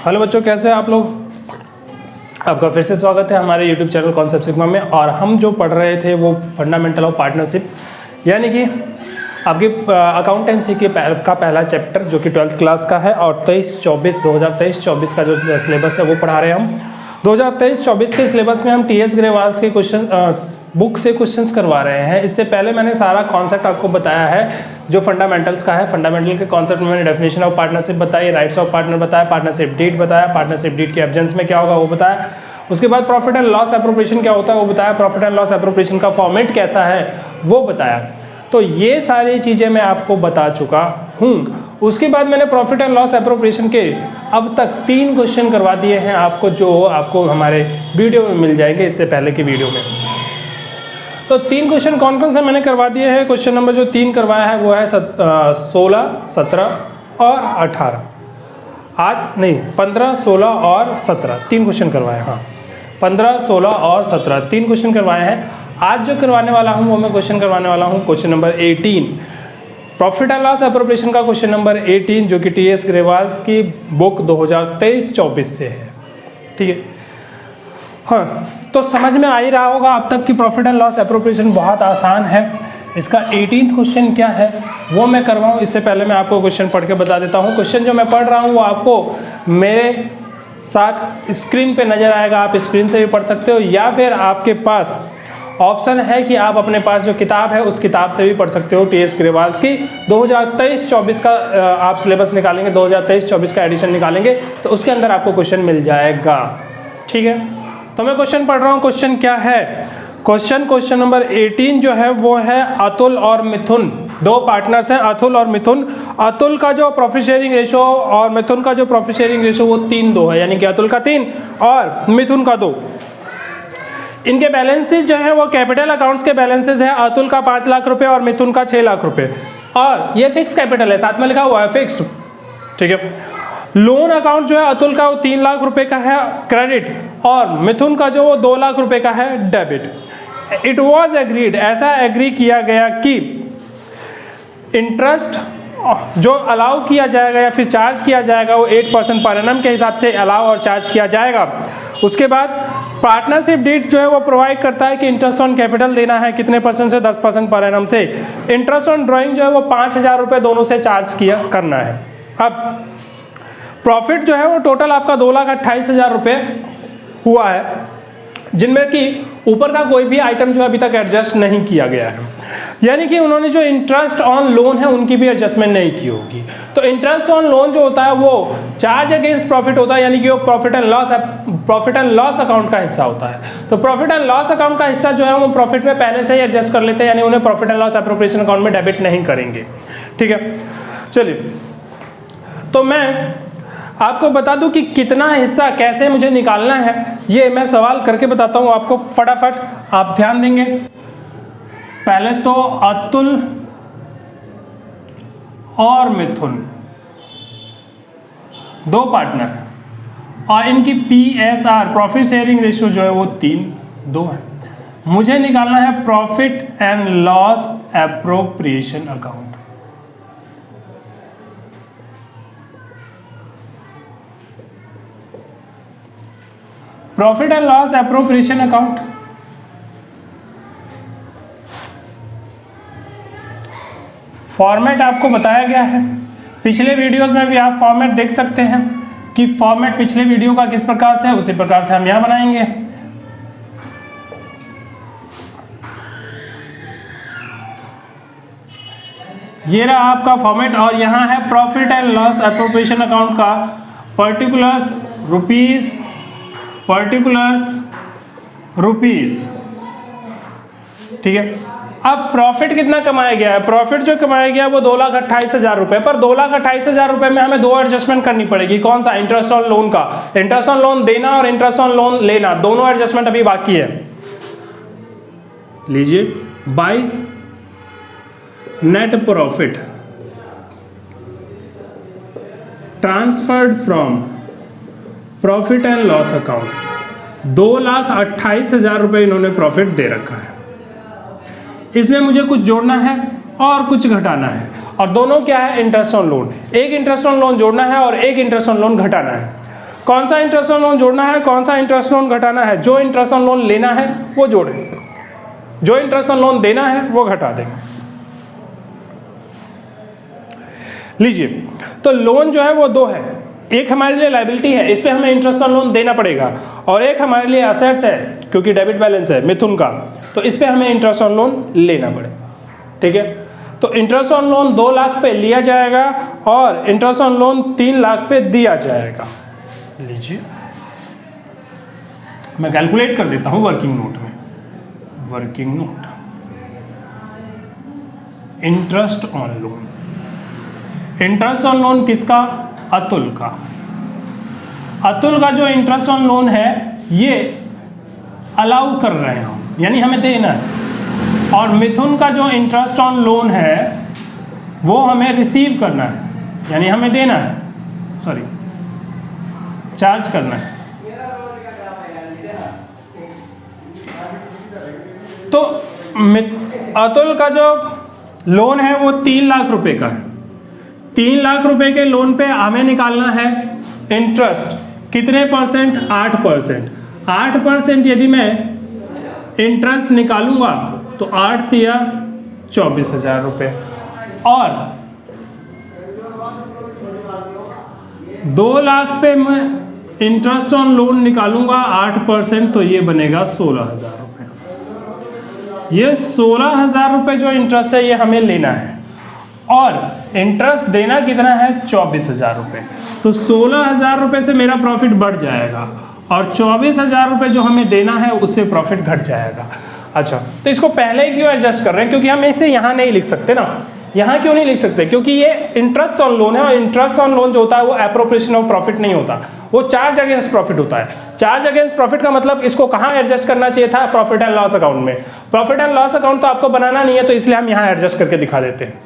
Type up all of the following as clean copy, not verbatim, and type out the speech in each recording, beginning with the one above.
Hello बच्चों, कैसे हैं आप लोग। आपका फिर से स्वागत है हमारे यूट्यूब चैनल कॉन्सेप्ट सिग्मा में। और हम जो पढ़ रहे थे वो फंडामेंटल ऑफ पार्टनरशिप, यानी कि आपकी अकाउंटेंसी के का पहला चैप्टर जो कि 12th क्लास का है और 2023-24 का जो सिलेबस है वो पढ़ा रहे हैं हम। 2023-24 के सिलेबस में हम टीएस ग्रेवाल के क्वेश्चन बुक से क्वेश्चंस करवा रहे हैं। इससे पहले मैंने सारा कॉन्सेप्ट आपको बताया है जो फंडामेंटल्स का है। फंडामेंटल के कॉन्सेप्ट में मैंने डेफिनेशन ऑफ पार्टनरशिप बताई, राइट्स ऑफ पार्टनर बताया, पार्टनरशिप डीड बताया, पार्टनरशिप डीड के एब्सेंस में क्या होगा वो बताया। उसके बाद प्रॉफिट एंड लॉस एप्रोप्रिएशन क्या होता है वो बताया, प्रॉफिट एंड लॉस एप्रोप्रिएशन का फॉर्मेट कैसा है वो बताया। तो ये सारी चीज़ें मैं आपको बता चुका हूँ। उसके बाद मैंने प्रॉफिट एंड लॉस एप्रोप्रिएशन के अब तक 3 क्वेश्चन करवा दिए हैं आपको, जो आपको हमारे वीडियो में मिल जाएंगे इससे पहले की वीडियो में। तो 3 क्वेश्चन कौन कौन से मैंने करवा दिए हैं। क्वेश्चन नंबर जो 3 करवाया है वो है 16, 17 और 18। आज नहीं, 15, 16 और 17 3 क्वेश्चन करवाए। हाँ, 15, 16 और 17 3 क्वेश्चन करवाए हैं। आज जो करवाने वाला हूँ वो मैं क्वेश्चन करवाने वाला हूँ question number 18, profit and loss appropriation का क्वेश्चन नंबर 18, जो कि टीएस ग्रेवाल की बुक 2023-24 से है। ठीक है, हाँ, तो समझ में आ ही रहा होगा अब तक कि प्रॉफिट एंड लॉस एप्रोप्रिएशन बहुत आसान है। इसका 18th क्वेश्चन क्या है वो मैं करवाऊँ इससे पहले मैं आपको क्वेश्चन पढ़ के बता देता हूँ। क्वेश्चन जो मैं पढ़ रहा हूँ वो आपको मेरे साथ स्क्रीन पे नज़र आएगा, आप स्क्रीन से भी पढ़ सकते हो, या फिर आपके पास ऑप्शन है कि आप अपने पास जो किताब है उस किताब से भी पढ़ सकते हो। टीएस ग्रेवाल की 2023-24 का आप सिलेबस निकालेंगे, 2023-24 का एडिशन निकालेंगे तो उसके अंदर आपको क्वेश्चन मिल जाएगा। ठीक है, तो मैं क्वेश्चन पढ़ रहा हूँ। क्वेश्चन क्या है? क्वेश्चन नंबर 18 जो है वो है अतुल और मिथुन, 2 पार्टनर्स हैं अतुल और मिथुन। अतुल का जो प्रॉफिट शेयरिंग रेशो और मिथुन का जो प्रॉफिट शेयरिंग रेशो वो 3-2 है, यानी कि अतुल का 3 और मिथुन का 2। इनके बैलेंसेज जो है वो कैपिटल अकाउंट्स के बैलेंसेज है। अतुल का 5 लाख रुपए और मिथुन का 6 लाख रुपए, और ये फिक्स कैपिटल है, साथ में लिखा हुआ है फिक्स्ड। ठीक है, लोन अकाउंट जो है अतुल का वो 3 लाख रुपए का है क्रेडिट, और मिथुन का जो वो 2 लाख रुपए का है डेबिट। इट वॉज एग्रीड, ऐसा एग्री किया गया कि इंटरेस्ट जो अलाउ किया जाएगा या फिर चार्ज किया जाएगा वो 8% पर एनम के हिसाब से अलाउ और चार्ज किया जाएगा। उसके बाद पार्टनरशिप डीड जो है वो प्रोवाइड करता है कि इंटरेस्ट ऑन कैपिटल देना है कितने % से 10% पर एनम से। इंटरेस्ट ऑन ड्राइंग जो है वो 5,000 रुपये दोनों से चार्ज करना है। अब प्रॉफिट जो है वो टोटल आपका 2,28,000 रुपये हुआ है, जिनमें कि ऊपर का कोई भी आइटम जो अभी तक एडजस्ट नहीं किया गया है, यानी कि उन्होंने जो इंटरेस्ट ऑन लोन है उनकी भी एडजस्टमेंट नहीं की होगी। तो इंटरेस्ट ऑन लोन जो होता है वो चार्ज अगेंस्ट प्रॉफिट होता है, यानी कि वो प्रॉफिट एंड लॉस अकाउंट का हिस्सा होता है। तो प्रॉफिट एंड लॉस अकाउंट का हिस्सा जो है वो प्रॉफिट में पहले से ही एडजस्ट कर लेते हैं, यानी उन्हें profit and loss appropriation account में डेबिट नहीं करेंगे। ठीक है, चलिए, तो मैं आपको बता दूं कि कितना हिस्सा कैसे मुझे निकालना है, ये मैं सवाल करके बताता हूं आपको फटाफट, आप ध्यान देंगे। पहले तो अतुल और मिथुन 2 पार्टनर और इनकी PSR प्रॉफिट शेयरिंग रेशियो जो है वो 3-2 है। मुझे निकालना है profit and loss appropriation account. Profit and loss appropriation account format आपको बताया गया है। पिछले वीडियोस में भी आप फॉर्मेट देख सकते हैं कि फॉर्मेट पिछले वीडियो का किस प्रकार से है, उसी प्रकार से हम यहां बनाएंगे। ये रहा आपका फॉर्मेट, और यहां है profit and loss appropriation account का पर्टिकुलर्स रुपीस। ठीक है, अब प्रॉफिट कितना कमाया गया है? प्रॉफिट जो कमाया गया है वो 2,28,000 रुपए, पर 2,28,000 रुपए में हमें 2 एडजस्टमेंट करनी पड़ेगी। कौन सा? इंटरेस्ट ऑन लोन का। इंटरेस्ट ऑन लोन देना और इंटरेस्ट ऑन लोन लेना, दोनों एडजस्टमेंट अभी बाकी है। लीजिए, by net profit transferred from profit and loss account, 2,28,000 रुपए इन्होंने प्रॉफिट दे रखा है। इसमें मुझे कुछ जोड़ना है और कुछ घटाना है, और दोनों क्या है? Interest on loan. एक इंटरेस्ट ऑन लोन जोड़ना है और एक इंटरेस्ट ऑन लोन घटाना है। कौन सा इंटरेस्ट ऑन लोन जोड़ना है, कौन सा इंटरेस्ट लोन घटाना है। जो इंटरेस्ट ऑन लोन लेना है वो जोड़ें, जो इंटरेस्ट ऑन लोन देना है वो घटा देंगे। लीजिए, तो लोन जो है वो दो है, एक हमारे लिए लायबिलिटी है, इस पे हमें इंटरेस्ट ऑन लोन देना पड़ेगा, और एक हमारे लिए असेट्स है क्योंकि डेबिट बैलेंस है मिथुन का, तो इस पे हमें इंटरेस्ट ऑन लोन लेना पड़ेगा। ठीक है, तो इंटरेस्ट ऑन लोन 2 लाख पे लिया जाएगा और इंटरेस्ट ऑन लोन 3 लाख पे दिया जाएगा। लीजिए, मैं कैलकुलेट कर देता हूं वर्किंग नोट में। Working note, interest on loan, interest on loan किसका, अतुल का। अतुल का जो इंटरेस्ट ऑन लोन है ये अलाउ कर रहे हैं हम, यानी हमें देना है, और मिथुन का जो इंटरेस्ट ऑन लोन है वो हमें रिसीव करना है, यानी हमें देना है, सॉरी चार्ज करना है। तो अतुल का जो लोन है वो 3 लाख रुपए का है। 3 लाख रुपए के लोन पे हमें निकालना है इंटरेस्ट, कितने परसेंट, 8%। 8% यदि मैं इंटरेस्ट निकालूंगा तो 8 दिया 24,000 रुपये, और 2 लाख पे मैं इंटरेस्ट ऑन लोन निकालूंगा 8%, तो ये बनेगा 16,000 रुपये। ये 16,000 रुपये जो इंटरेस्ट है ये हमें लेना है, और इंटरेस्ट देना कितना है, 24,000 रुपये। तो 16,000 रुपये से मेरा प्रॉफिट बढ़ जाएगा, और 24,000 रुपये जो हमें देना है उससे प्रॉफिट घट जाएगा। अच्छा, तो इसको पहले ही क्यों एडजस्ट कर रहे हैं, क्योंकि हम इसे यहाँ नहीं लिख सकते ना। यहाँ क्यों नहीं लिख सकते, क्योंकि ये इंटरेस्ट ऑन लोन है, और इंटरेस्ट ऑन लोन जो होता है वो एप्रोप्रिएशन ऑफ प्रॉफिट नहीं होता, वो चार्ज अगेंस्ट प्रॉफिट होता है। चार्ज अगेंस्ट प्रॉफिट का मतलब इसको कहाँ एडजस्ट करना चाहिए था, प्रॉफिट एंड लॉस अकाउंट में। प्रॉफिट एंड लॉस अकाउंट तो आपको बनाना नहीं है, तो इसलिए हम यहाँ एडजस्ट करके दिखा देते हैं।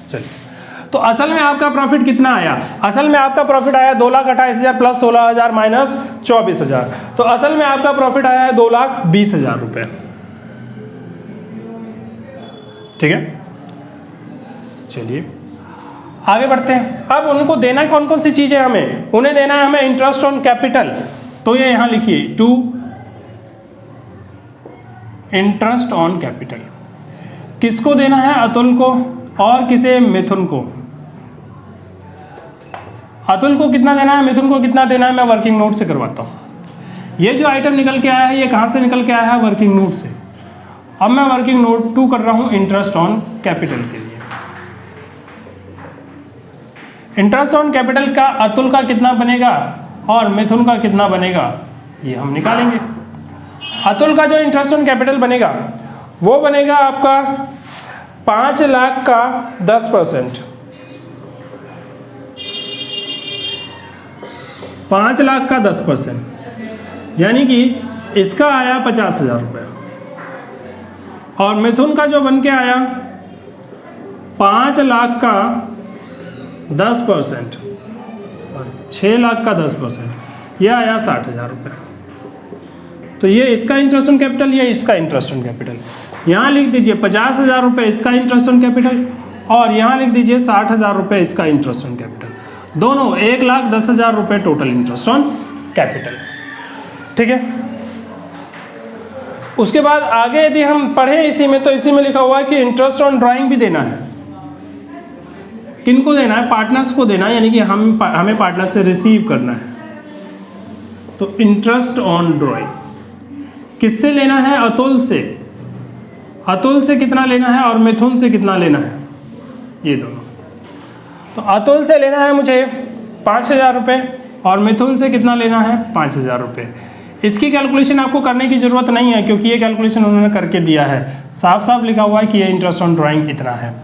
चलिए, तो असल में आपका प्रॉफिट कितना आया, असल में आपका प्रॉफिट आया 2,28,000 प्लस 16,000 माइनस 24,000, तो असल में आपका प्रॉफिट आया है 2,20,000 रुपये। ठीक है, चलिए आगे बढ़ते हैं। अब उनको देना कौन कौन सी चीजें, हमें उन्हें देना है हमें इंटरेस्ट ऑन कैपिटल, तो ये यहां लिखिए 2 इंटरेस्ट ऑन कैपिटल। किसको देना है, अतुल को, और किसे, मिथुन को। अतुल को कितना देना है, मिथुन को कितना देना है, मैं वर्किंग नोट से करवाता हूं। ये जो आइटम निकल के आया है ये कहां से निकल के आया है, वर्किंग नोट से। अब मैं वर्किंग नोट 2 कर रहा हूं इंटरेस्ट ऑन कैपिटल के लिए। इंटरेस्ट ऑन कैपिटल का अतुल का कितना बनेगा और मिथुन का कितना बनेगा, ये हम निकालेंगे। अतुल का जो इंटरेस्ट ऑन कैपिटल बनेगा वो बनेगा आपका 5 लाख का 10%, 5 लाख का 10%, यानी कि इसका आया 50,000 रुपये, और मिथुन का जो बन के आया 5 लाख का 10%, 6 लाख का 10%, यह आया 60,000 रुपये। तो ये इसका इंटरेस्ट ऑन कैपिटल, ये इसका इंटरेस्ट ऑन कैपिटल। यहाँ लिख दीजिए 50,000 रुपये इसका इंटरेस्ट ऑन कैपिटल, और यहाँ लिख दीजिए 60,000 रुपये इसका इंटरेस्ट ऑन कैपिटल। दोनों 1,10,000 रुपये टोटल इंटरेस्ट ऑन कैपिटल। ठीक है, उसके बाद आगे यदि हम पढ़े इसी में, तो इसी में लिखा हुआ है कि इंटरेस्ट ऑन ड्राइंग भी देना है। किनको देना है, पार्टनर्स को देना है, यानी कि हमें पार्टनर से रिसीव करना है। तो इंटरेस्ट ऑन ड्राइंग किससे लेना है, अतुल से। अतुल से कितना लेना है और मिथुन से कितना लेना है, ये दोनों। तो अतुल से लेना है मुझे 5,000 रुपये, और मिथुन से कितना लेना है, 5,000 रुपये। इसकी कैलकुलेशन आपको करने की ज़रूरत नहीं है, क्योंकि ये कैलकुलेशन उन्होंने करके दिया है, साफ साफ लिखा हुआ है कि ये इंटरेस्ट ऑन ड्राइंग इतना है।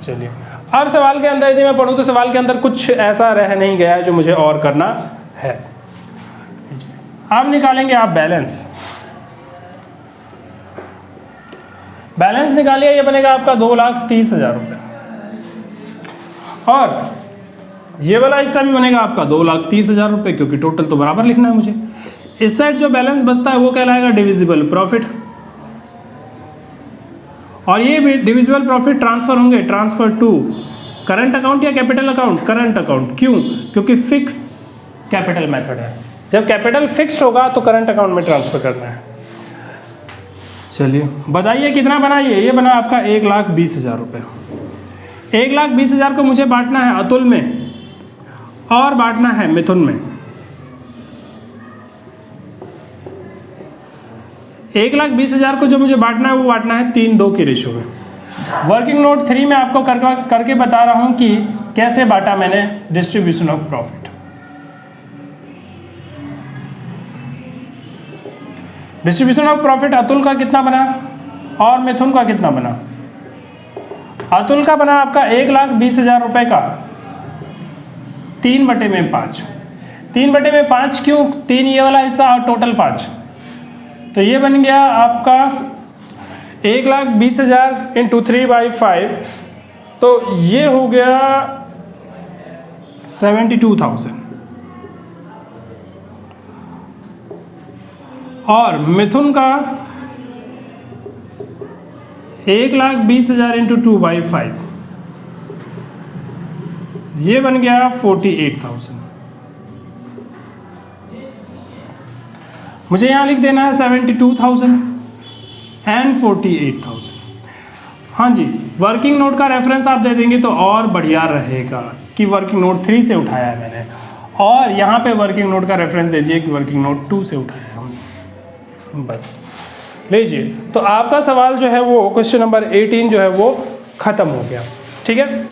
चलिए, अब सवाल के अंदर यदि मैं पढ़ूँ तो सवाल के अंदर कुछ ऐसा रह नहीं गया है जो मुझे और करना है। अब निकालेंगे आप बैलेंस। बैलेंस निकालिए, ये बनेगा आपका 2,30,000 रुपये, और ये वाला हिस्सा भी बनेगा आपका 2,30,000 रुपये, क्योंकि टोटल तो बराबर लिखना है मुझे। इस साइड जो बैलेंस बचता है वो कहलाएगा डिविजिबल प्रॉफिट, और ये भी डिविजिबल प्रॉफिट ट्रांसफर होंगे, ट्रांसफर टू करंट अकाउंट या कैपिटल अकाउंट, करंट अकाउंट। क्यों, क्योंकि फिक्स कैपिटल मेथड है। जब कैपिटल फिक्स्ड होगा तो करंट अकाउंट में ट्रांसफर करना है। चलिए बताइए कितना बना ये बना आपका 1,20,000 रुपये। 1,20,000 को मुझे बांटना है अतुल में और बांटना है मिथुन में। 1,20,000 को जो मुझे बांटना है वो बांटना है 3:2 की रेशो में। वर्किंग नोट 3 में आपको करके बता रहा हूं कि कैसे बांटा मैंने distribution of profit. Distribution of profit Atul का कितना बना और मिथुन का कितना बना। अतुल का बना आपका 1,20,000 रुपए का 3/5। 3/5 क्यों? 3 ये वाला हिस्सा और टोटल 5, तो ये बन गया आपका 1,20,000 इंटू 3/5, तो ये हो गया 72,000। और मिथुन का 1,20,000 इंटू 2/5, ये बन गया 48,000। मुझे यहाँ लिख देना है 72,000 एंड 48,000। हाँ जी, वर्किंग नोट का रेफरेंस आप दे देंगे तो और बढ़िया रहेगा कि वर्किंग नोट 3 से उठाया है मैंने, और यहाँ पे वर्किंग नोट का रेफरेंस दीजिए कि वर्किंग नोट 2 से उठाया है हमने। बस लीजिए, तो आपका सवाल जो है वो क्वेश्चन नंबर 18 जो है वो ख़त्म हो गया। ठीक है।